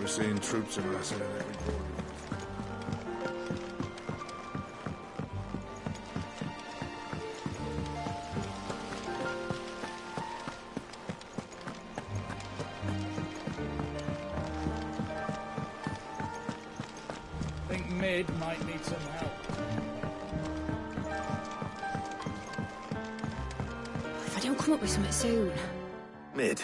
We're seeing troops amassing at every corner. Think Mid might need some help. If I don't come up with something soon. Mid.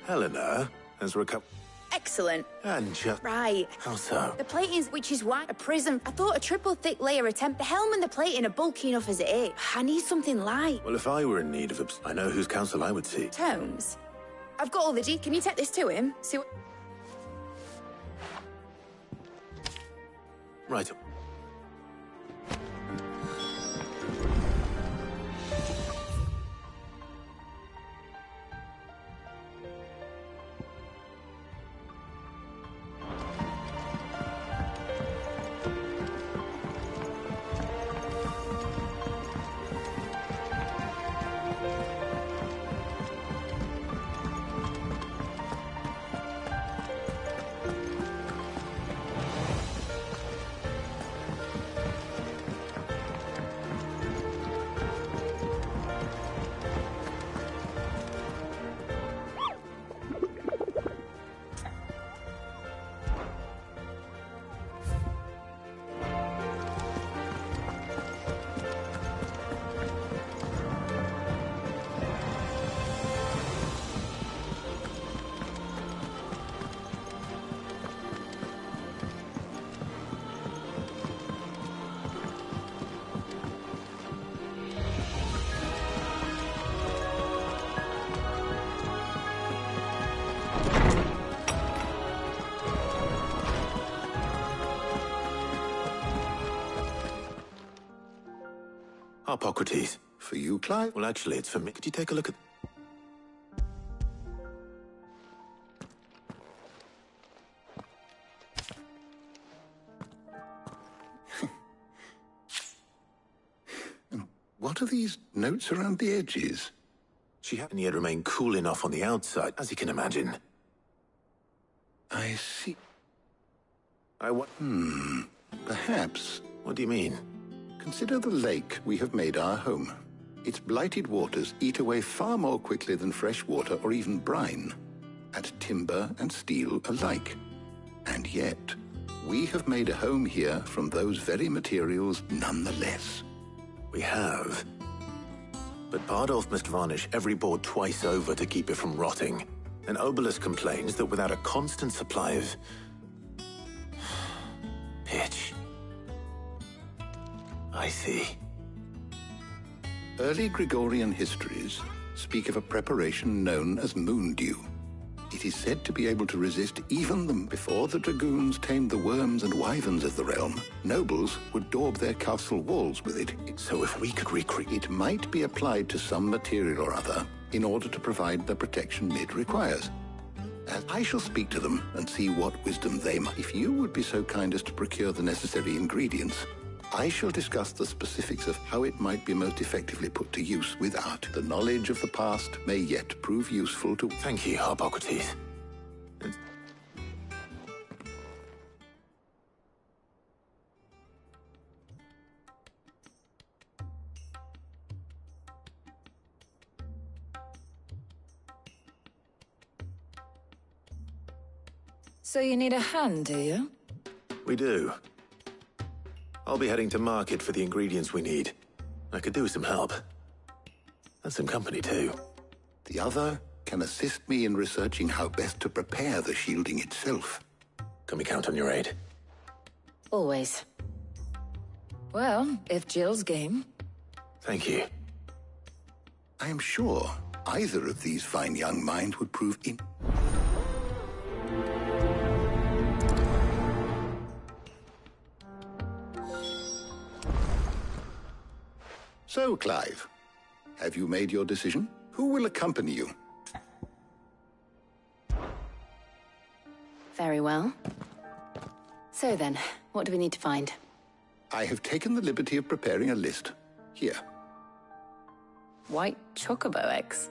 Helena has recovered. Excellent. And just... Right. How so? The plating's, which is why a prism. I thought a triple thick layer attempt. The helm and the plating are bulky enough as it is. I need something light. Well, if I were in need of I know whose counsel I would seek. Tones. I've got all the Can you take this to him? See what... Right. Hippocrates. For you, Clive? Well, actually, it's for me. Could you take a look at... What are these notes around the edges? She hadn't yet remained cool enough on the outside, as you can imagine. I see. I Perhaps. What do you mean? Consider the lake we have made our home. Its blighted waters eat away far more quickly than fresh water or even brine, at timber and steel alike. And yet, we have made a home here from those very materials nonetheless. We have. But Bardolph must varnish every board twice over to keep it from rotting. And Obelisk complains that without a constant supply of... pitch... I see. Early Gregorian histories speak of a preparation known as moon dew. It is said to be able to resist even them. Before the dragoons tamed the worms and wyverns of the realm, nobles would daub their castle walls with it. So if we could recreate... It might be applied to some material or other in order to provide the protection Mid requires. As I shall speak to them and see what wisdom they might... If you would be so kind as to procure the necessary ingredients, I shall discuss the specifics of how it might be most effectively put to use with art. The knowledge of the past may yet prove useful to... Thank you, Hippocrates. So you need a hand, do you? We do. I'll be heading to market for the ingredients we need. I could do with some help. And some company, too. The other can assist me in researching how best to prepare the shielding itself. Can we count on your aid? Always. Well, if Jill's game. Thank you. I am sure either of these fine young minds would prove in... So, Clive, have you made your decision? Who will accompany you? Very well. So then, what do we need to find? I have taken the liberty of preparing a list. Here. White chocobo eggs.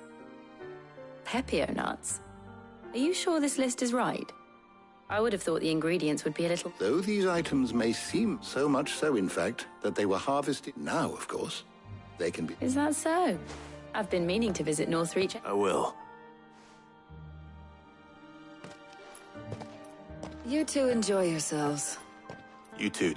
Pepio nuts. Are you sure this list is right? I would have thought the ingredients would be a little... Though these items may seem so much so, in fact, that they were harvested now, of course, they can be... Is that so? I've been meaning to visit Northreach. I will. You two enjoy yourselves. You too.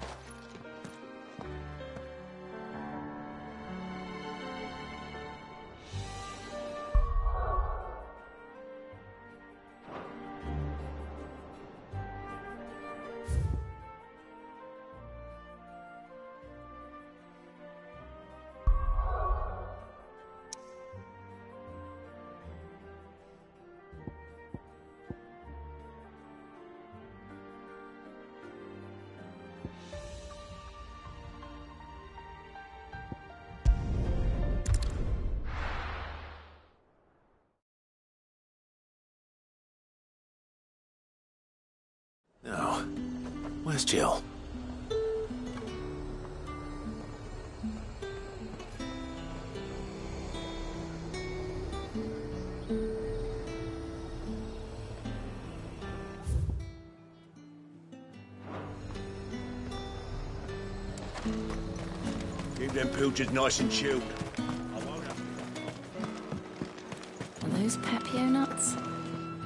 Now, where's Jill? Keep them pilchards nice and chilled. Are those Pepio nuts?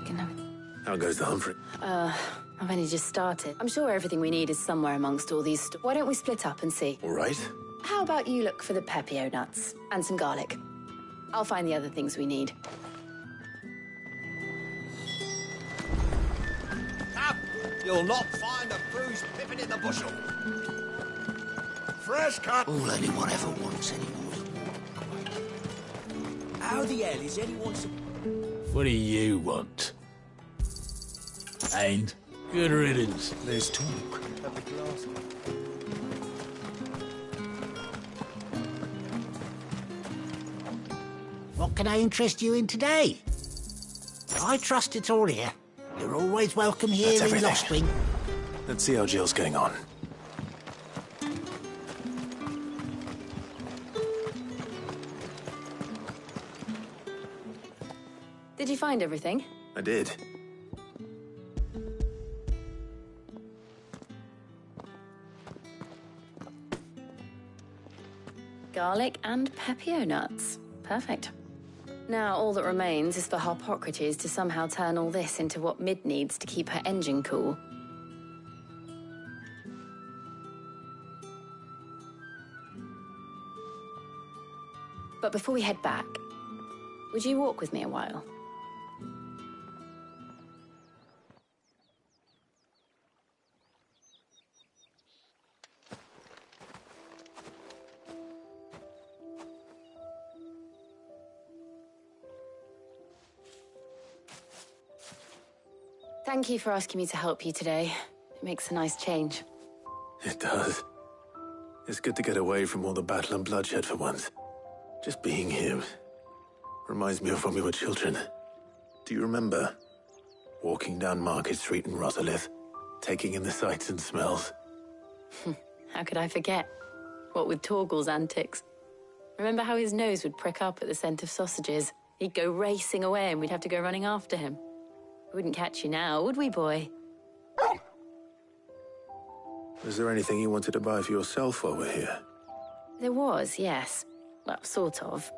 Can have it. How goes the Humphrey? I've only just started. I'm sure everything we need is somewhere amongst all these... Why don't we split up and see? All right. How about you look for the Pepio nuts and some garlic? I'll find the other things we need. Up! You'll not find a bruised pippin in the bushel. Fresh cut. All anyone ever wants anymore. How the hell is anyone... What do you want? And good riddance. There's talk. Have the glass. What can I interest you in today? I trust it's all here. You're always welcome here That's in everything. Lost Wing. Let's see how Jill's getting on. Did you find everything? I did. Garlic and Pepio nuts. Perfect. Now, all that remains is for Harpocrates to somehow turn all this into what Mid needs to keep her engine cool. But before we head back, would you walk with me a while? Thank you for asking me to help you today. It makes a nice change. It does. It's good to get away from all the battle and bloodshed for once. Just being here reminds me of when we were children. Do you remember? Walking down Market Street in Rosalith, taking in the sights and smells. How could I forget? What with Torgal's antics. Remember how his nose would prick up at the scent of sausages? He'd go racing away and we'd have to go running after him. We wouldn't catch you now, would we, boy? Was there anything you wanted to buy for yourself while we're here? There was, yes. Well, sort of.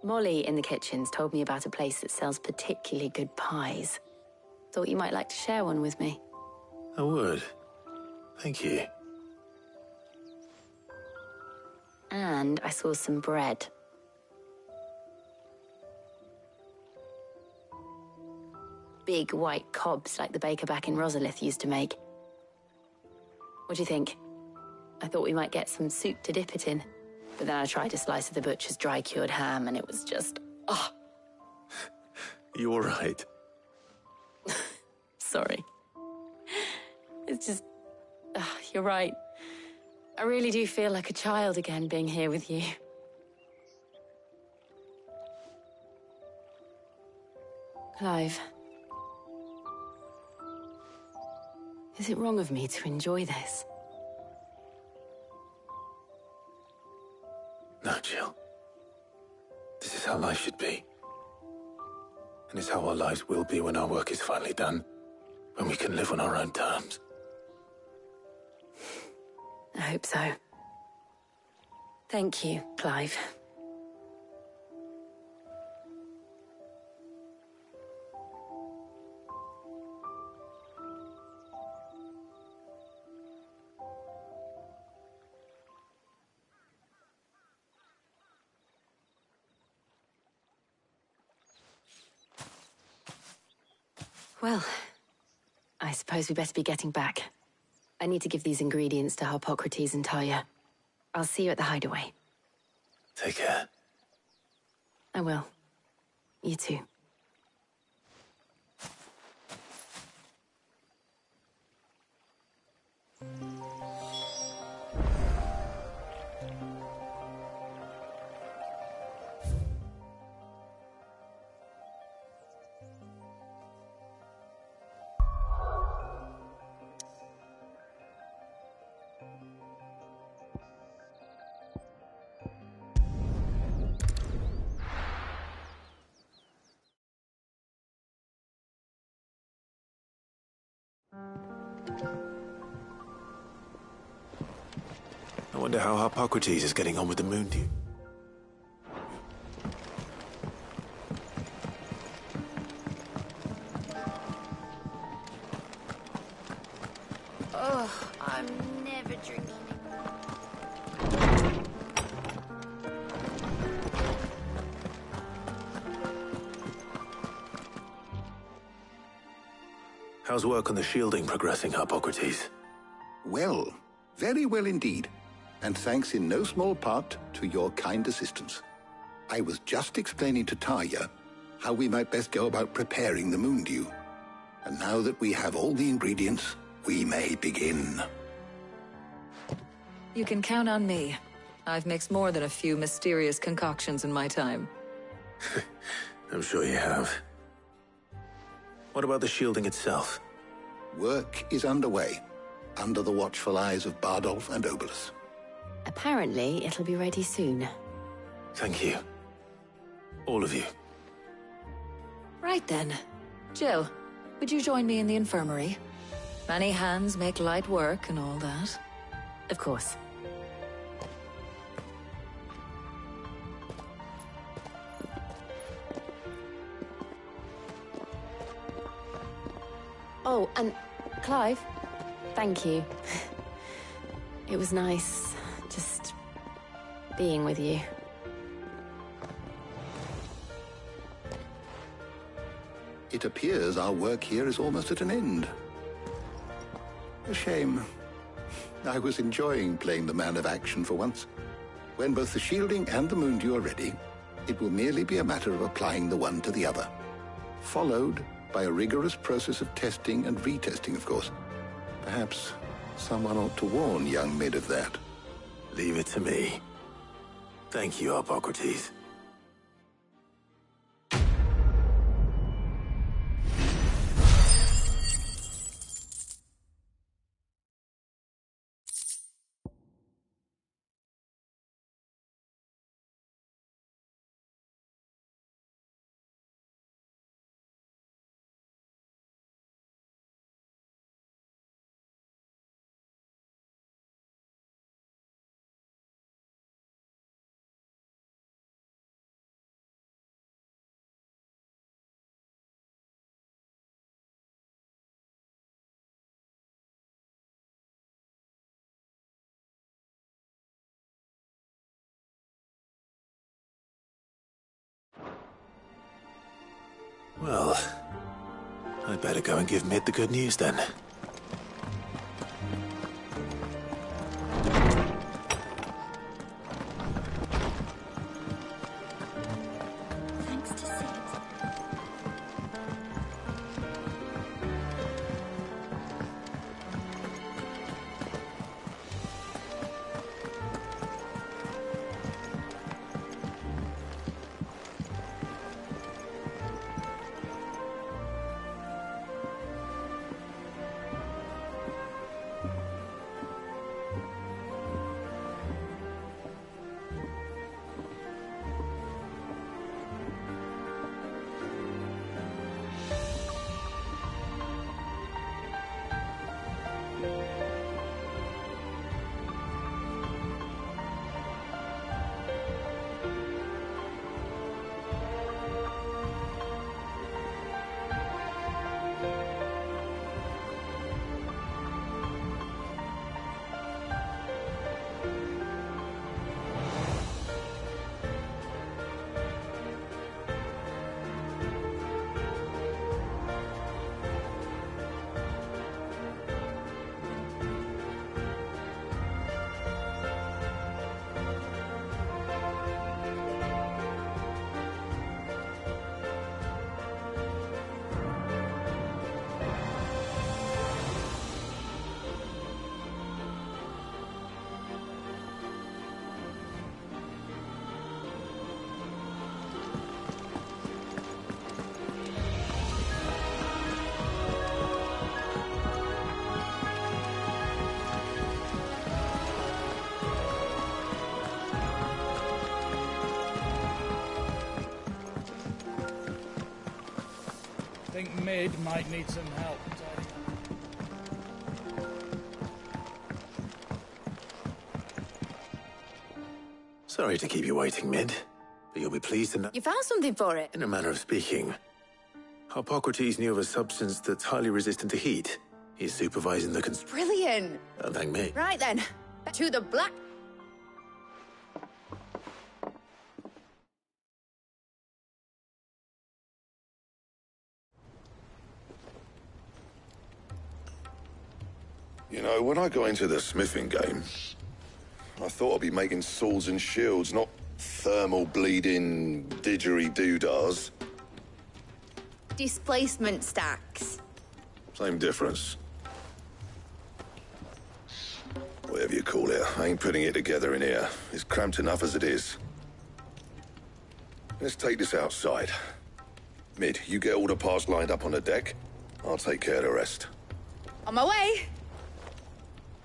Molly in the kitchens told me about a place that sells particularly good pies. Thought you might like to share one with me. I would. Thank you. And I saw some bread. Big white cobs like the baker back in Rosalith used to make. What do you think? I thought we might get some soup to dip it in. But then I tried a slice of the butcher's dry-cured ham and it was just... oh, You all right? sorry. It's just... you're right. I really do feel like a child again being here with you. Clive. Is it wrong of me to enjoy this? No, Jill. This is how life should be. And it's how our lives will be when our work is finally done. when we can live on our own terms. I hope so. Thank you, Clive. Well, I suppose we better be getting back. I need to give these ingredients to Harpocrates and Talia. I'll see you at the hideaway. Take care. I will. You too. I wonder how Harpocrates is getting on with the moon dew. Oh, I'm never drinking. How's work on the shielding progressing, Harpocrates? Well, very well indeed. And thanks in no small part to your kind assistance. I was just explaining to Talia how we might best go about preparing the moon dew. And now that we have all the ingredients, we may begin. You can count on me. I've mixed more than a few mysterious concoctions in my time. I'm sure you have. What about the shielding itself? Work is underway, under the watchful eyes of Bardolph and Obolus. Apparently, it'll be ready soon. Thank you. All of you. Right then. Jill, would you join me in the infirmary? Many hands make light work and all that. Of course. Oh, and Clive, thank you. It was nice, just being with you. It appears our work here is almost at an end. A shame. I was enjoying playing the man of action for once. When both the shielding and the moon dew are ready, it will merely be a matter of applying the one to the other. Followed by a rigorous process of testing and retesting, of course. Perhaps someone ought to warn young Mid of that. Leave it to me. Thank you, Harpocrates. Well, I'd better go and give Mid the good news then. Thanks to Sid. Mid might need some help. Sorry to keep you waiting, Mid, but you'll be pleased to know. You found something for it? In a manner of speaking, Harpocrates knew of a substance that's highly resistant to heat. He's supervising the Brilliant. Don't thank me. Right then, to the black. You know, when I got into the smithing game, I thought I'd be making swords and shields, not thermal bleeding didgeridoo-dahs. Displacement stacks. Same difference. Whatever you call it, I ain't putting it together in here. It's cramped enough as it is. Let's take this outside. Mid, you get all the parts lined up on the deck. I'll take care of the rest. On my way.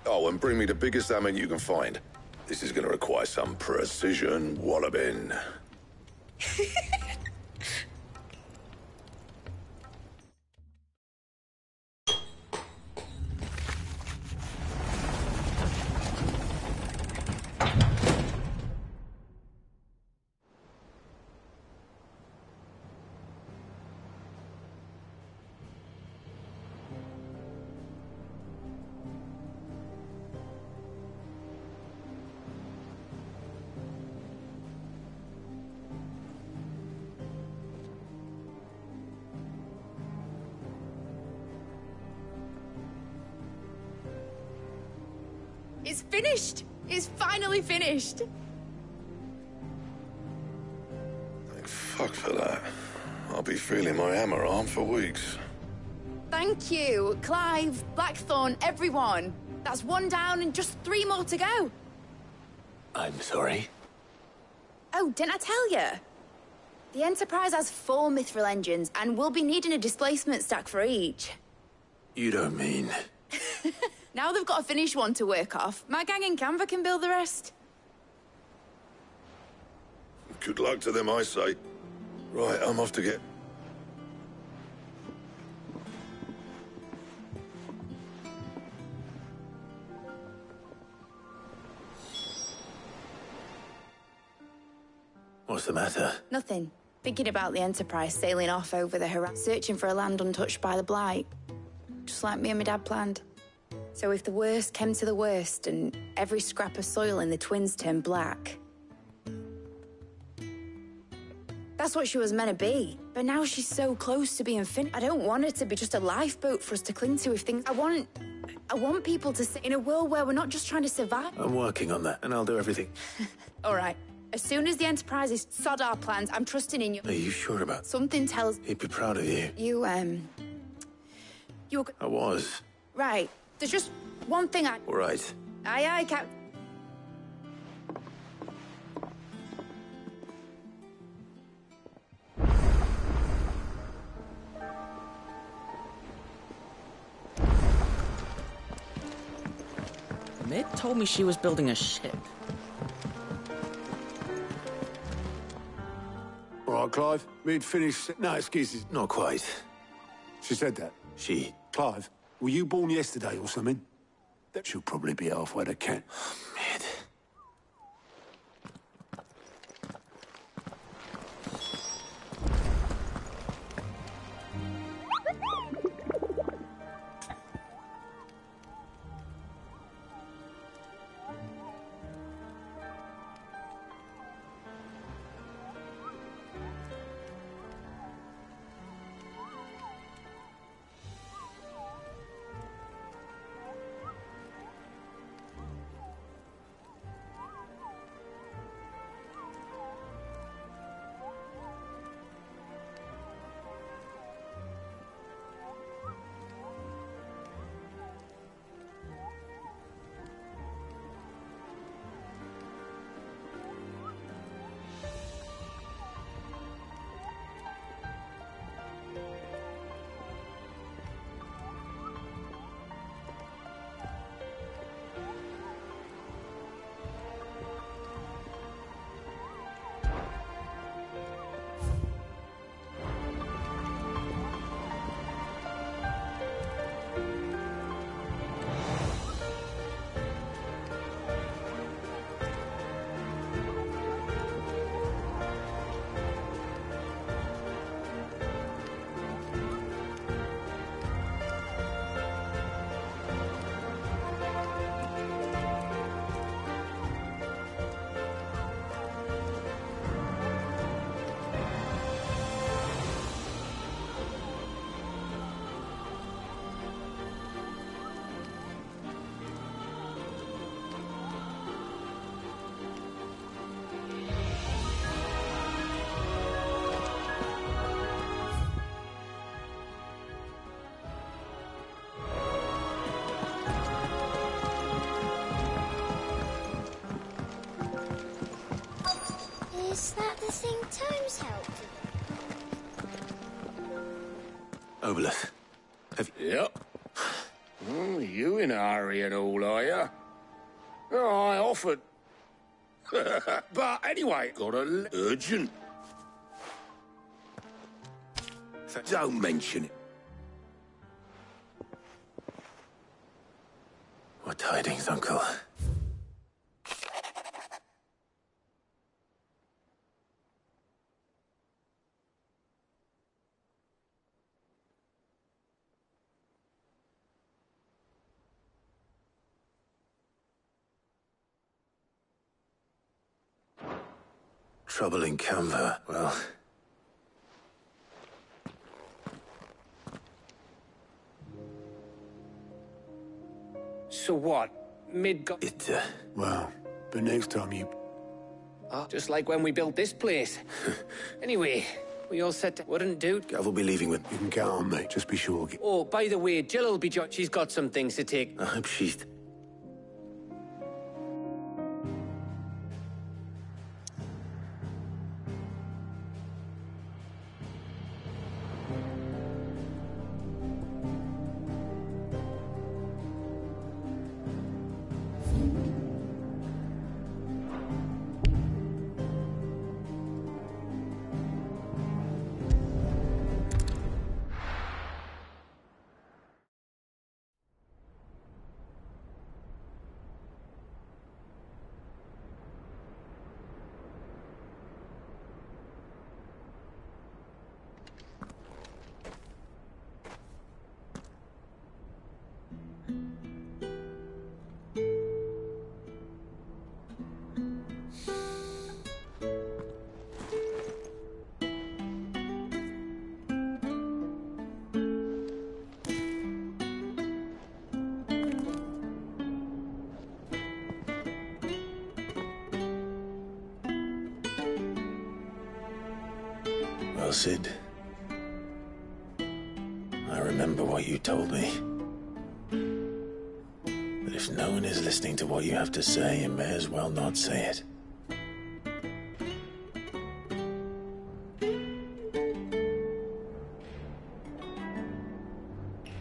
Oh, and bring me the biggest salmon you can find. This is gonna require some precision walloping. It's finished. It's finally finished. Thank fuck for that. I'll be feeling my hammer arm for weeks. Thank you, Clive, Blackthorn, everyone. That's one down and just 3 more to go. I'm sorry. Oh, didn't I tell you? The Enterprise has 4 mithril engines, and we'll be needing a displacement stack for each. You don't mean... Now they've got a finished one to work off. My gang in Canva can build the rest. Good luck to them, I say. Right, I'm off to get... What's the matter? Nothing. Thinking about the Enterprise sailing off over the horizon, searching for a land untouched by the Blight. Just like me and my dad planned. So if the worst came to the worst and every scrap of soil in the Twins turned black... That's what she was meant to be. But now she's so close to being finished. I don't want her to be just a lifeboat for us to cling to if things... I want people to say in a world where we're not just trying to survive. I'm working on that, and I'll do everything. All right. As soon as the Enterprise is sod our plans, I'm trusting in you. Are you sure about... Something tells... He'd be proud of you. You were... I was. Right. There's just one thing I... All right. Aye, Cap... Mid told me she was building a ship. All right, Clive. Mid finished. No excuses. Not quite. She said that. She... Clive, were you born yesterday or something? That she'll probably be halfway to Kent. Mid. Is that the thing Tomes helped? Obelith, have you... Yep. Oh, you in a hurry and all, are you? Oh, I offered. But anyway, got a urgent. Don't mention it. What tidings, Uncle? Trouble in Canva. Well... So what? It, Well, but next time you... Just like when we built this place. Anyway, we all said that wouldn't do. Gav will be leaving with... You can count on me, just be sure. Oh, by the way, Jill will be she's got some things to take. I hope she's... Well, Sid, I remember what you told me. That if no one is listening to what you have to say, you may as well not say it.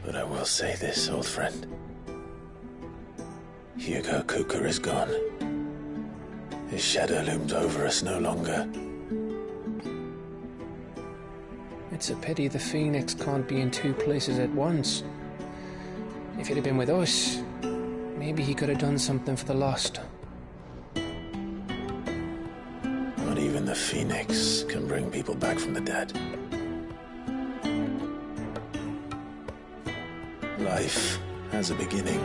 But I will say this, old friend. Hugo Cooker is gone. His shadow looms over us no longer. It's a pity the Phoenix can't be in two places at once. If he'd have been with us, maybe he could have done something for the Lost. Not even the Phoenix can bring people back from the dead. Life has a beginning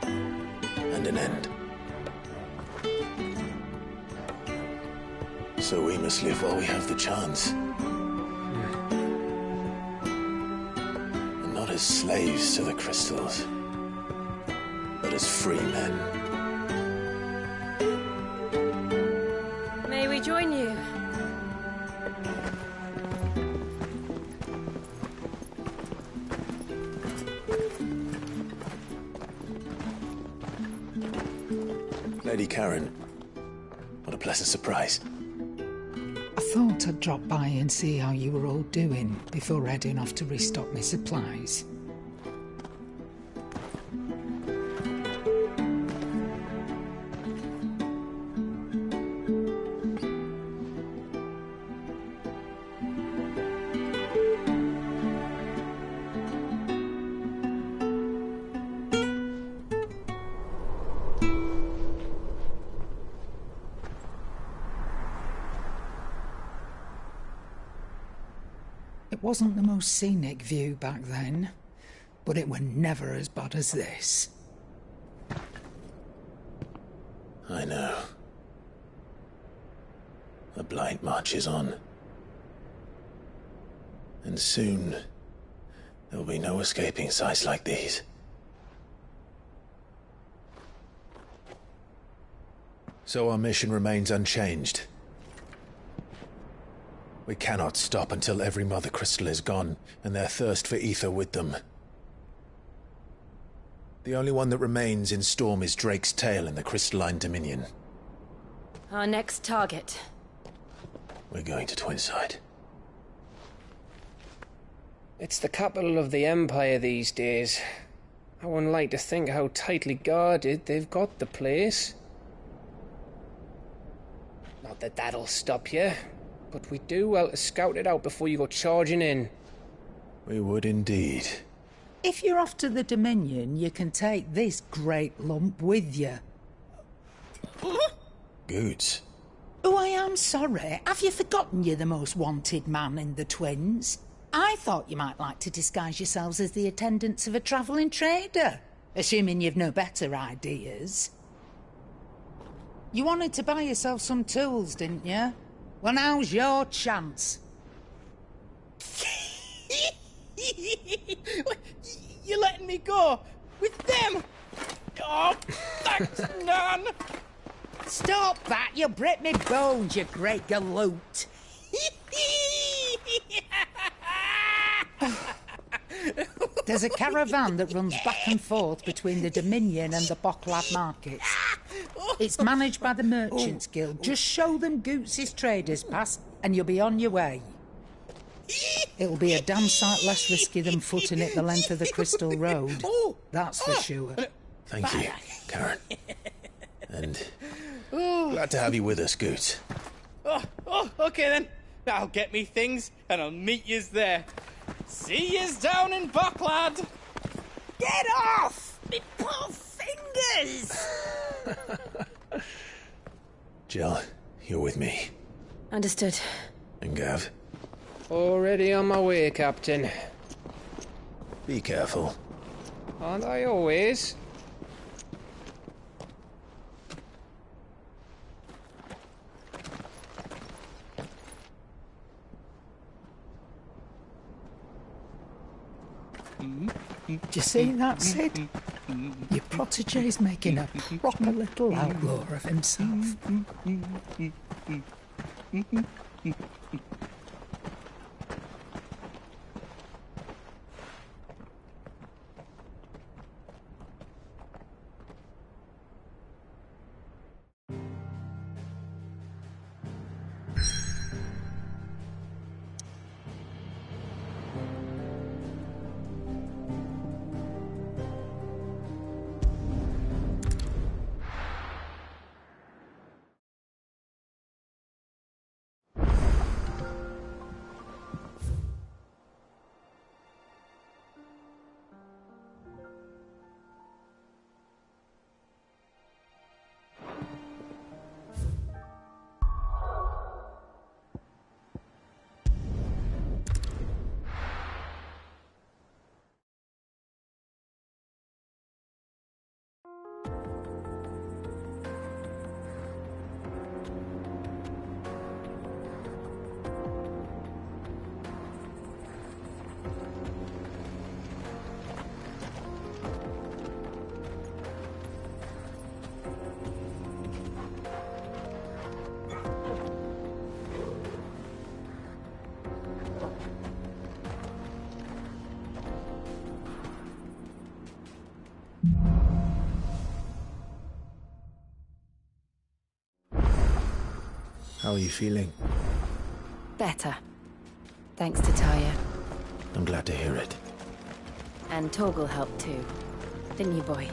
and an end. So we must live while we have the chance. And not as slaves to the crystals, but as free men. May we join you? Lady Karen, what a pleasant surprise. I thought I'd drop by and see how you were all doing before heading off to restock my supplies. It wasn't the most scenic view back then, but it were never as bad as this. I know. The Blight marches on. And soon, there'll be no escaping sights like these. So our mission remains unchanged. We cannot stop until every Mother Crystal is gone, and their thirst for ether with them. The only one that remains in Storm is Drake's tail in the Crystalline Dominion. Our next target. We're going to Twinside. It's the capital of the Empire these days. I wouldn't like to think how tightly guarded they've got the place. Not that that'll stop you, but we do well to scout it out before you go charging in. We would indeed. If you're off to the Dominion, you can take this great lump with you. Goods. Oh, I am sorry. Have you forgotten you're the most wanted man in the Twins? I thought you might like to disguise yourselves as the attendants of a travelling trader, assuming you've no better ideas. You wanted to buy yourself some tools, didn't you? Well, now's your chance. You're letting me go with them? Oh, thanks, Nan. Stop that! You'll break me bones, you great galoot. There's a caravan that runs back and forth between the Dominion and the Bocklad markets. It's managed by the Merchants Guild. Just show them Goots' traders pass and you'll be on your way. It'll be a damn sight less risky than footing it the length of the Crystal Road. That's for sure. Thank you, Karen. And glad to have you with us, Goots. Okay then. I'll get me things and I'll meet yous there. See yous down in Bocklad. Get off! Me poor fingers! Jill, you're with me. Understood. And Gav? Already on my way, Captain. Be careful. Aren't I always? Do you see that, Sid? Your protege's making a proper little outlaw of himself. How are you feeling? Better. Thanks to Taya. I'm glad to hear it. And Torgal helped too. Didn't you, boy?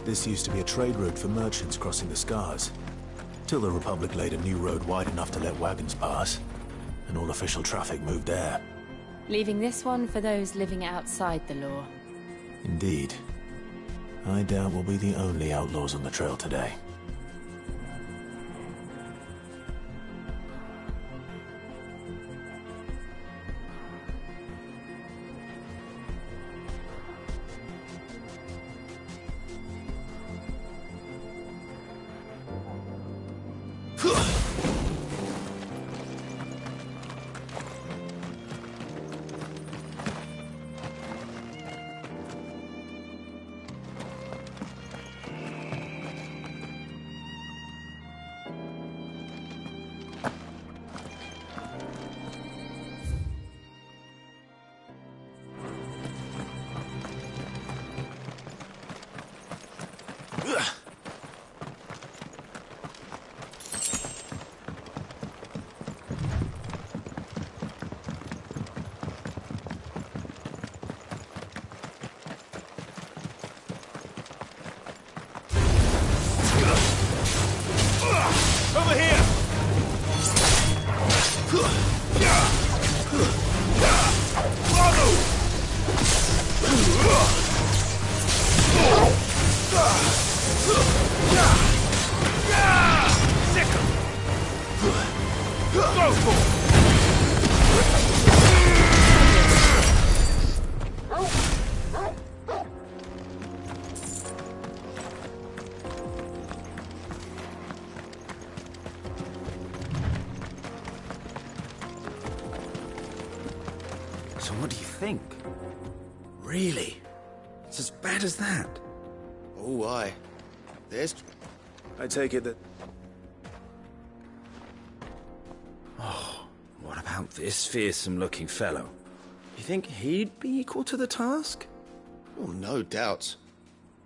This used to be a trade route for merchants crossing the Scars. Till the Republic laid a new road wide enough to let wagons pass, and all official traffic moved there. Leaving this one for those living outside the law. Indeed. I doubt we'll be the only outlaws on the trail today. Over here! So what do you think? Really? It's as bad as that? Oh, aye. There's... I take it that... Oh, what about this fearsome-looking fellow? You think he'd be equal to the task? Oh, no doubt.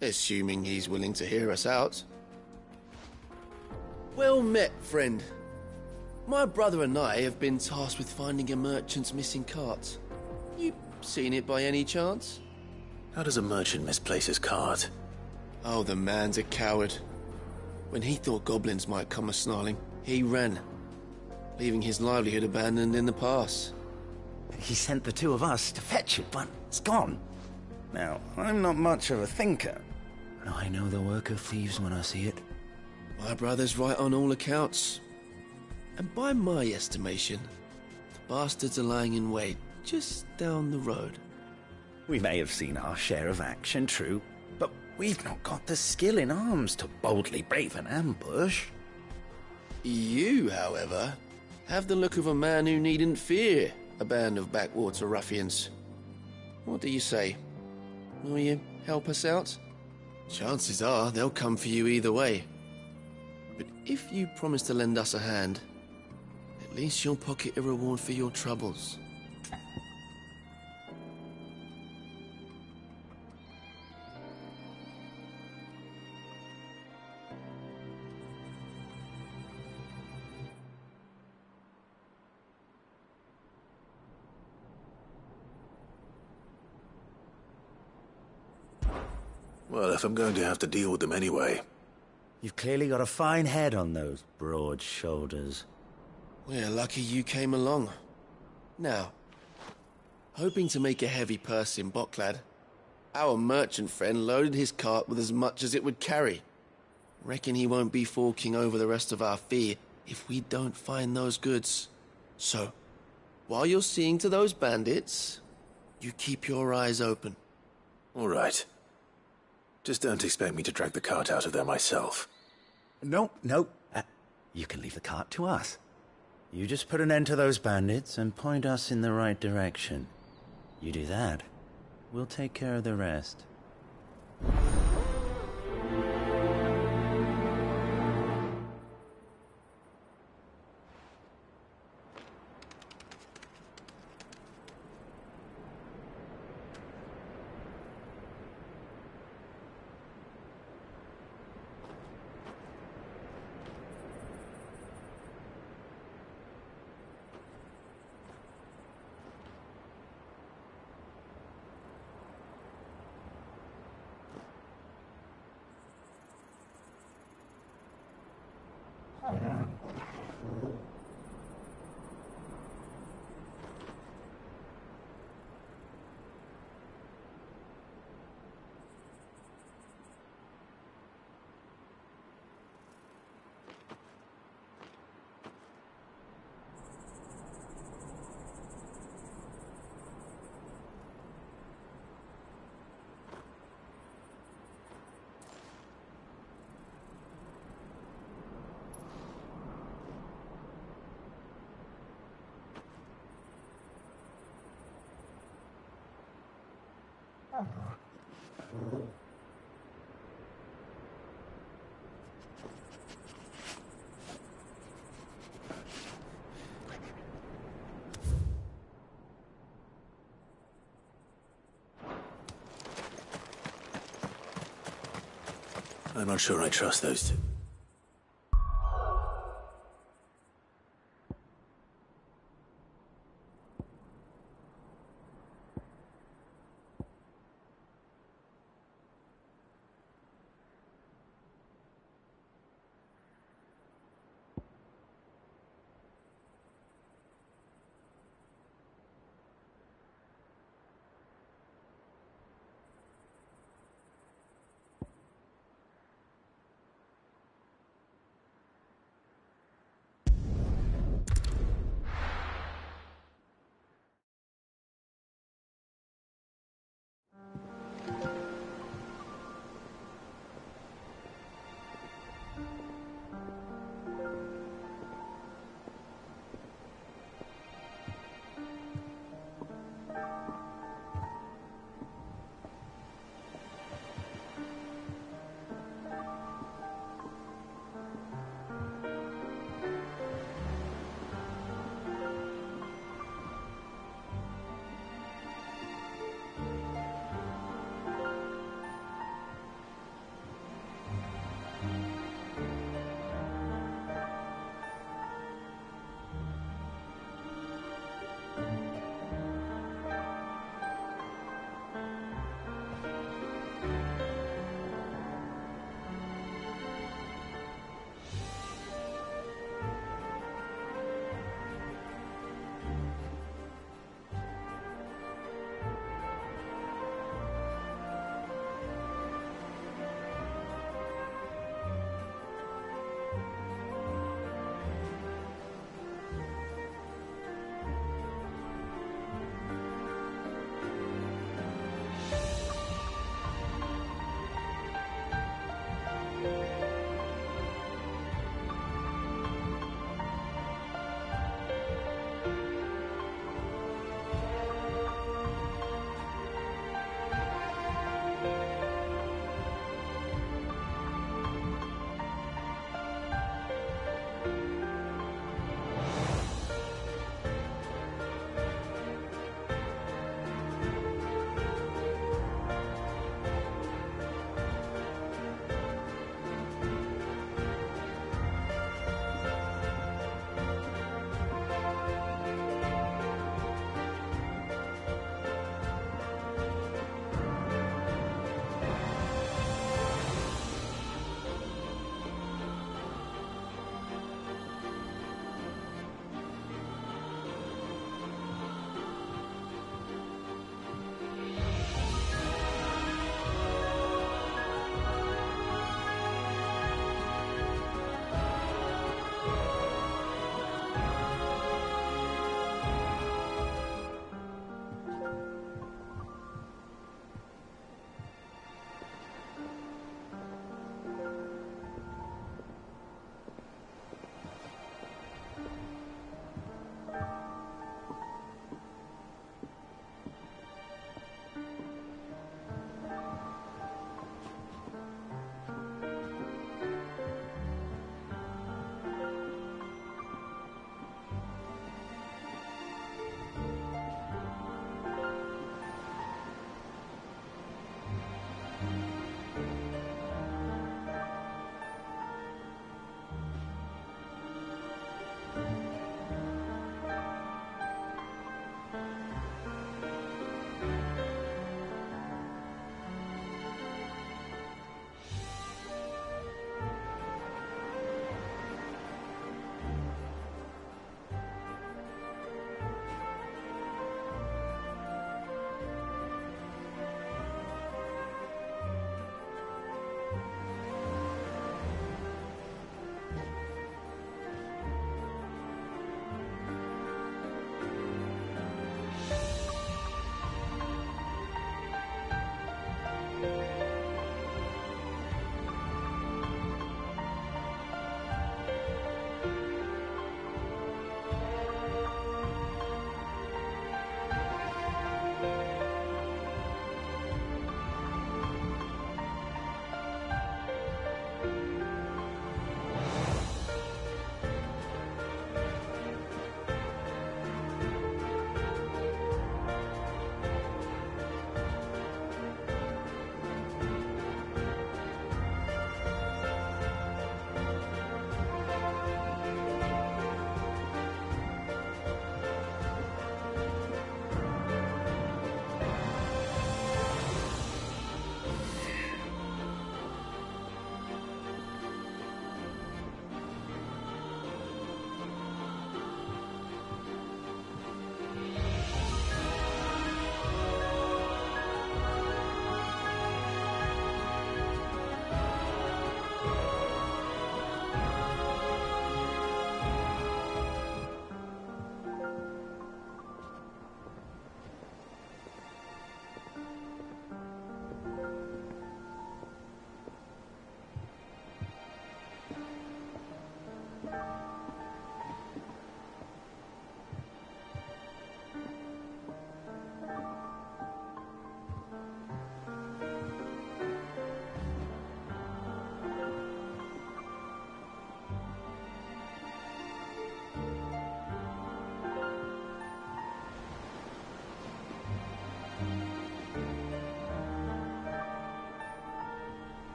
Assuming he's willing to hear us out. Well met, friend. My brother and I have been tasked with finding a merchant's missing cart. You seen it by any chance? How does a merchant misplace his cart? Oh, the man's a coward. When he thought goblins might come a-snarling, he ran, leaving his livelihood abandoned in the pass. He sent the two of us to fetch it, but it's gone. Now, I'm not much of a thinker, but I know the work of thieves when I see it. My brother's right on all accounts. And by my estimation, the bastards are lying in wait just down the road. We may have seen our share of action, true, but we've not got the skill in arms to boldly brave an ambush. You, however, have the look of a man who needn't fear a band of backwater ruffians. What do you say? Will you help us out? Chances are they'll come for you either way. But if you promise to lend us a hand, at least you'll pocket a reward for your troubles. Well, if I'm going to have to deal with them anyway... You've clearly got a fine head on those broad shoulders. We're lucky you came along. Now, hoping to make a heavy purse in Bocklad, our merchant friend loaded his cart with as much as it would carry. Reckon he won't be forking over the rest of our fee if we don't find those goods. So, while you're seeing to those bandits, you keep your eyes open. All right. Just don't expect me to drag the cart out of there myself. No. You can leave the cart to us. You just put an end to those bandits and point us in the right direction. You do that, we'll take care of the rest. I'm not sure I trust those two.